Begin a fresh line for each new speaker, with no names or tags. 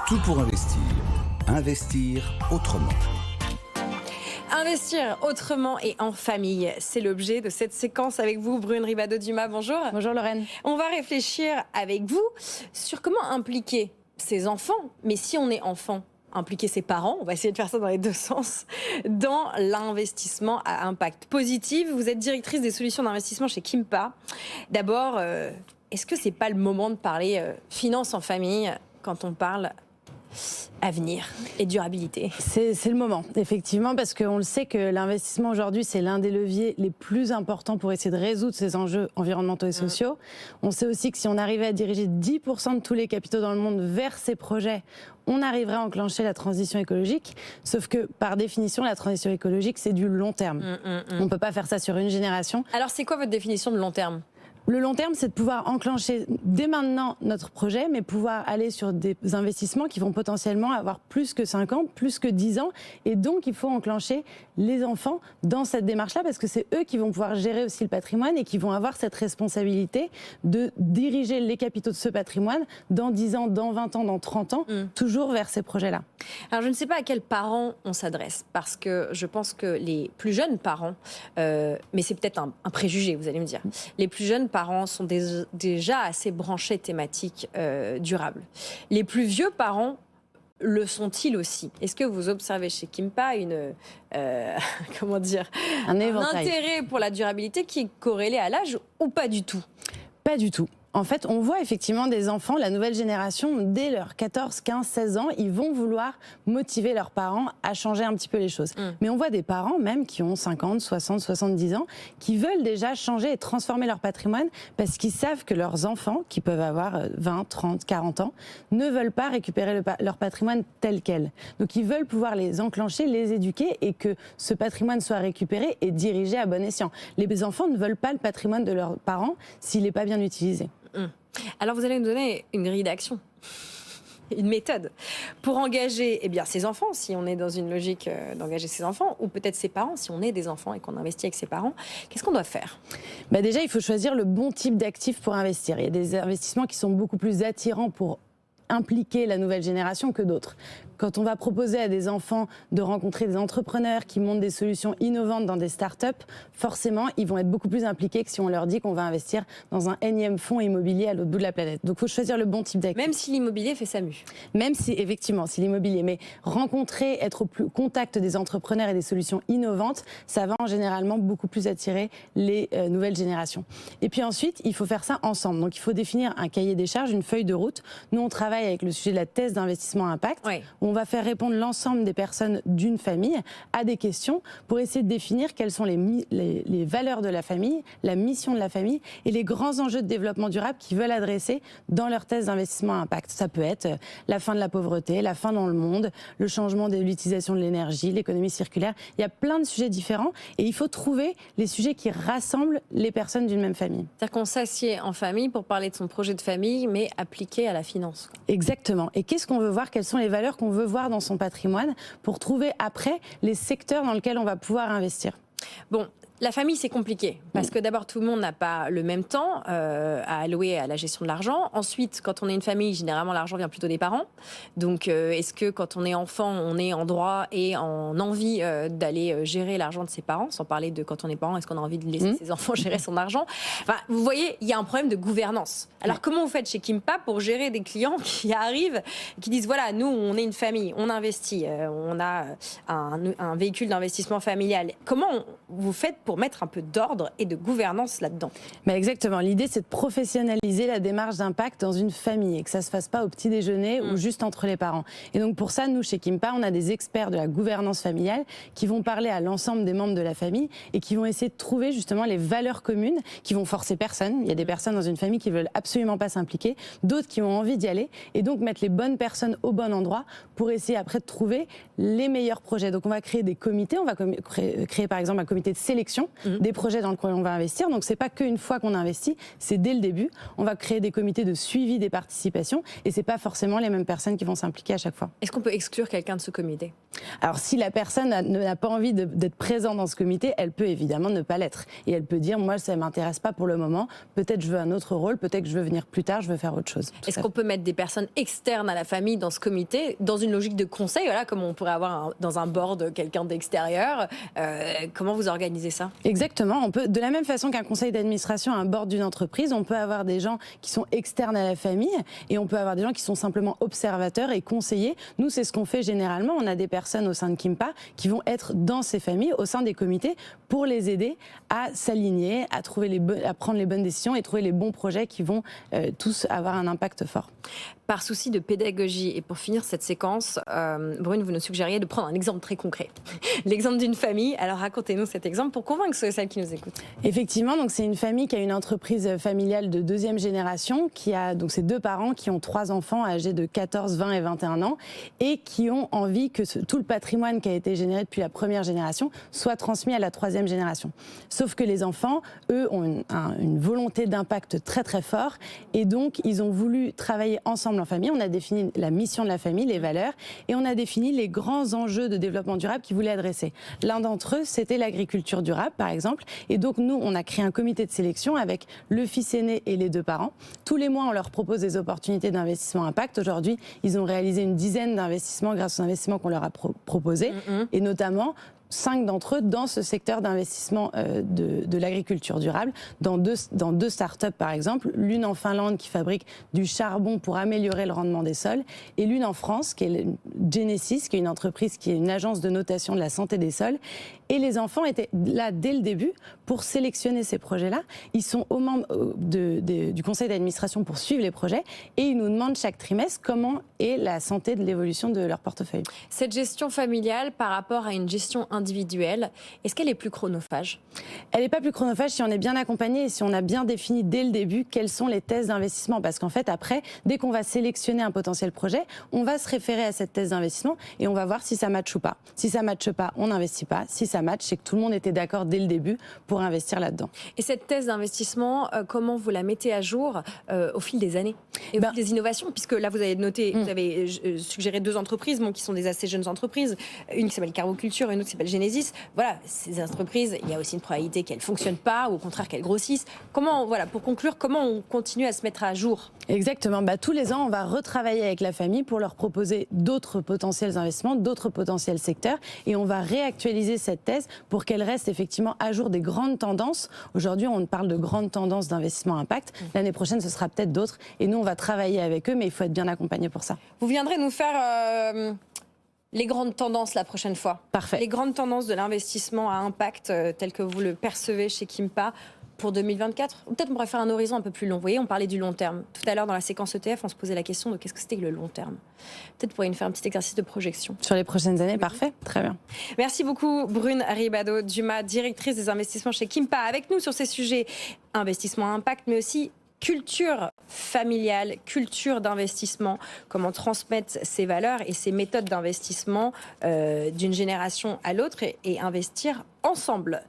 Tout pour investir. Investir autrement.
Investir autrement et en famille, c'est l'objet de cette séquence avec vous, Brune Ribado-Dumas. Bonjour.
Bonjour Lorraine.
On va réfléchir avec vous sur comment impliquer ses enfants, mais si on est enfant, impliquer ses parents, on va essayer de faire ça dans les deux sens, dans l'investissement à impact positif. Vous êtes directrice des solutions d'investissement chez Kimpa. D'abord, est-ce que c'est pas le moment de parler finances en famille quand on parle avenir et durabilité?
C'est le moment, effectivement, parce qu'on le sait que l'investissement aujourd'hui, c'est l'un des leviers les plus importants pour essayer de résoudre ces enjeux environnementaux et sociaux. On sait aussi que si on arrivait à diriger 10% de tous les capitaux dans le monde vers ces projets, on arriverait à enclencher la transition écologique. Sauf que, par définition, la transition écologique, c'est du long terme. On ne peut pas faire ça sur une génération.
Alors, c'est quoi votre définition de long terme ?
Le long terme, c'est de pouvoir enclencher dès maintenant notre projet, mais pouvoir aller sur des investissements qui vont potentiellement avoir plus que 5 ans, plus que 10 ans. Et donc, il faut enclencher les enfants dans cette démarche-là, parce que c'est eux qui vont pouvoir gérer aussi le patrimoine et qui vont avoir cette responsabilité de diriger les capitaux de ce patrimoine dans 10 ans, dans 20 ans, dans 30 ans, toujours vers ces projets-là.
Alors, je ne sais pas à quels parents on s'adresse, parce que je pense que les plus jeunes parents, mais c'est peut-être un préjugé, vous allez me dire, les plus jeunes parents sont déjà assez branchés thématiques durables. Les plus vieux parents le sont-ils aussi? Est-ce que vous observez chez Kimpa comment dire, un intérêt pour la durabilité qui est corrélé à l'âge ou pas du tout?
Pas du tout. En fait, on voit effectivement des enfants, la nouvelle génération, dès leurs 14, 15, 16 ans, ils vont vouloir motiver leurs parents à changer un petit peu les choses. Mais on voit des parents même qui ont 50, 60, 70 ans, qui veulent déjà changer et transformer leur patrimoine parce qu'ils savent que leurs enfants, qui peuvent avoir 20, 30, 40 ans, ne veulent pas récupérer leur patrimoine tel quel. Donc ils veulent pouvoir les enclencher, les éduquer et que ce patrimoine soit récupéré et dirigé à bon escient. Les enfants ne veulent pas le patrimoine de leurs parents s'il n'est pas bien utilisé.
Alors vous allez nous donner une grille d'action, une méthode pour engager ses enfants, si on est dans une logique d'engager ses enfants, ou peut-être ses parents, si on est des enfants et qu'on investit avec ses parents. Qu'est-ce qu'on doit faire?
Déjà, il faut choisir le bon type d'actifs pour investir. Il y a des investissements qui sont beaucoup plus attirants pour impliquer la nouvelle génération que d'autres. Quand on va proposer à des enfants de rencontrer des entrepreneurs qui montent des solutions innovantes dans des startups, forcément, ils vont être beaucoup plus impliqués que si on leur dit qu'on va investir dans un énième fonds immobilier à l'autre bout de la planète. Donc, il faut choisir le bon type d'actifs.
Même si l'immobilier fait sa mue.
Même si, effectivement, si l'immobilier, mais rencontrer, être au plus contact des entrepreneurs et des solutions innovantes, ça va généralement beaucoup plus attirer les nouvelles générations. Et puis ensuite, il faut faire ça ensemble. Donc, il faut définir un cahier des charges, une feuille de route. Nous, on travaille avec le sujet de la thèse d'investissement à impact.
Oui.
On va faire répondre l'ensemble des personnes d'une famille à des questions pour essayer de définir quelles sont les valeurs de la famille, la mission de la famille et les grands enjeux de développement durable qu'ils veulent adresser dans leur thèse d'investissement à impact. Ça peut être la fin de la pauvreté, la fin dans le monde, le changement de l'utilisation de l'énergie, l'économie circulaire. Il y a plein de sujets différents et il faut trouver les sujets qui rassemblent les personnes d'une même famille.
C'est-à-dire qu'on s'assied en famille pour parler de son projet de famille, mais appliqué à la finance.
Exactement. Et qu'est-ce qu'on veut voir? Quelles sont les valeurs qu'on veut voir dans son patrimoine pour trouver après les secteurs dans lesquels on va pouvoir investir?
Bon, la famille, c'est compliqué parce que d'abord, tout le monde n'a pas le même temps à allouer à la gestion de l'argent. Ensuite, quand on est une famille, généralement, l'argent vient plutôt des parents. Donc, est-ce que quand on est enfant, on est en droit et en envie d'aller gérer l'argent de ses parents, sans parler de quand on est parent, est-ce qu'on a envie de laisser ses enfants gérer son argent? Enfin, vous voyez, il y a un problème de gouvernance. Alors, comment vous faites chez Kimpa pour gérer des clients qui arrivent, qui disent, voilà, nous, on est une famille, on investit, on a un véhicule d'investissement familial. Comment vous faites pour mettre un peu d'ordre et de gouvernance là-dedans?
Exactement. L'idée, c'est de professionnaliser la démarche d'impact dans une famille et que ça ne se fasse pas au petit déjeuner ou juste entre les parents. Et donc, pour ça, nous, chez Kimpa, on a des experts de la gouvernance familiale qui vont parler à l'ensemble des membres de la famille et qui vont essayer de trouver justement les valeurs communes qui vont forcer personne. Il y a des personnes dans une famille qui veulent absolument pas s'impliquer, d'autres qui ont envie d'y aller et donc mettre les bonnes personnes au bon endroit pour essayer après de trouver les meilleurs projets. Donc, on va créer des comités. On va créer par exemple un comité de sélection sélection des projets dans lesquels on va investir. Donc c'est pas qu'une fois qu'on investit, c'est dès le début. On va créer des comités de suivi des participations et c'est pas forcément les mêmes personnes qui vont s'impliquer à chaque fois.
Est-ce qu'on peut exclure quelqu'un de ce comité?
Alors si la personne n'a pas envie d'être présente dans ce comité, elle peut évidemment ne pas l'être. Et elle peut dire, moi ça ne m'intéresse pas pour le moment, peut-être je veux un autre rôle, peut-être que je veux venir plus tard, je veux faire autre chose.
Est-ce qu'on peut mettre des personnes externes à la famille dans ce comité, dans une logique de conseil, voilà, comme on pourrait avoir dans un board quelqu'un d'extérieur? Comment vous organisez ça?
Exactement, on peut, de la même façon qu'un conseil d'administration, un board d'une entreprise, on peut avoir des gens qui sont externes à la famille et on peut avoir des gens qui sont simplement observateurs et conseillers. Nous, c'est ce qu'on fait généralement. On a des personnes au sein de Kimpa qui vont être dans ces familles, au sein des comités, pour les aider à s'aligner, à prendre les bonnes décisions et trouver les bons projets qui vont tous avoir un impact fort.
Par souci de pédagogie, et pour finir cette séquence, Brune, vous nous suggériez de prendre un exemple très concret. L'exemple d'une famille. Alors racontez-nous cet exemple pour convaincre celles qui nous écoutent.
Effectivement, donc c'est une famille qui a une entreprise familiale de deuxième génération, qui a donc ses deux parents qui ont 3 enfants âgés de 14, 20 et 21 ans et qui ont envie que tout le patrimoine qui a été généré depuis la première génération soit transmis à la 3e génération. Sauf que les enfants, eux, ont une volonté d'impact très très fort et donc ils ont voulu travailler ensemble en famille. On a défini la mission de la famille, les valeurs, et on a défini les grands enjeux de développement durable qu'ils voulaient adresser. L'un d'entre eux, c'était l'agriculture durable, par exemple. Et donc, nous, on a créé un comité de sélection avec le fils aîné et les 2 parents. Tous les mois, on leur propose des opportunités d'investissement impact. Aujourd'hui, ils ont réalisé une dizaine d'investissements grâce aux investissements qu'on leur a proposés, et notamment 5 d'entre eux dans ce secteur d'investissement de l'agriculture durable, dans deux startups par exemple, l'une en Finlande qui fabrique du charbon pour améliorer le rendement des sols, et l'une en France qui est Genesis, qui est une entreprise qui est une agence de notation de la santé des sols. Et les enfants étaient là dès le début pour sélectionner ces projets-là. Ils sont aux membres du conseil d'administration pour suivre les projets et ils nous demandent chaque trimestre comment est la santé de l'évolution de leur portefeuille.
Cette gestion familiale par rapport à une gestion individuelle, est-ce qu'elle est plus chronophage?
Elle n'est pas plus chronophage si on est bien accompagné et si on a bien défini dès le début quelles sont les thèses d'investissement. Parce qu'en fait, après, dès qu'on va sélectionner un potentiel projet, on va se référer à cette thèse d'investissement et on va voir si ça matche ou pas. Si ça matche pas, on n'investit pas. Si ça match, c'est que tout le monde était d'accord dès le début pour investir là-dedans.
Et cette thèse d'investissement, comment vous la mettez à jour au fil des années et au fil des innovations? Puisque là, vous avez noté, vous avez suggéré 2 entreprises qui sont des assez jeunes entreprises. Une qui s'appelle Carboculture et une autre qui s'appelle Genesis. Voilà, ces entreprises, il y a aussi une probabilité qu'elles ne fonctionnent pas ou au contraire qu'elles grossissent. Comment, voilà, pour conclure, comment on continue à se mettre à jour?
Exactement. Tous les ans, on va retravailler avec la famille pour leur proposer d'autres potentiels investissements, d'autres potentiels secteurs et on va réactualiser cette thèse pour qu'elle reste effectivement à jour des grandes tendances. Aujourd'hui, on parle de grandes tendances d'investissement impact. L'année prochaine, ce sera peut-être d'autres. Et nous, on va travailler avec eux, mais il faut être bien accompagné pour ça.
Vous viendrez nous faire les grandes tendances la prochaine fois.
Parfait.
Les grandes tendances de l'investissement à impact telles que vous le percevez chez Kimpa pour 2024. Ou peut-être on pourrait faire un horizon un peu plus long. Vous voyez, on parlait du long terme. Tout à l'heure, dans la séquence ETF, on se posait la question de qu'est-ce que c'était que le long terme. Peut-être pourriez nous faire un petit exercice de projection.
Sur les prochaines années, parfait. Très bien.
Merci beaucoup, Brune Ribado-Dumas, directrice des investissements chez Kimpa, avec nous sur ces sujets investissement à impact, mais aussi culture familiale, culture d'investissement, comment transmettre ces valeurs et ces méthodes d'investissement d'une génération à l'autre et investir ensemble.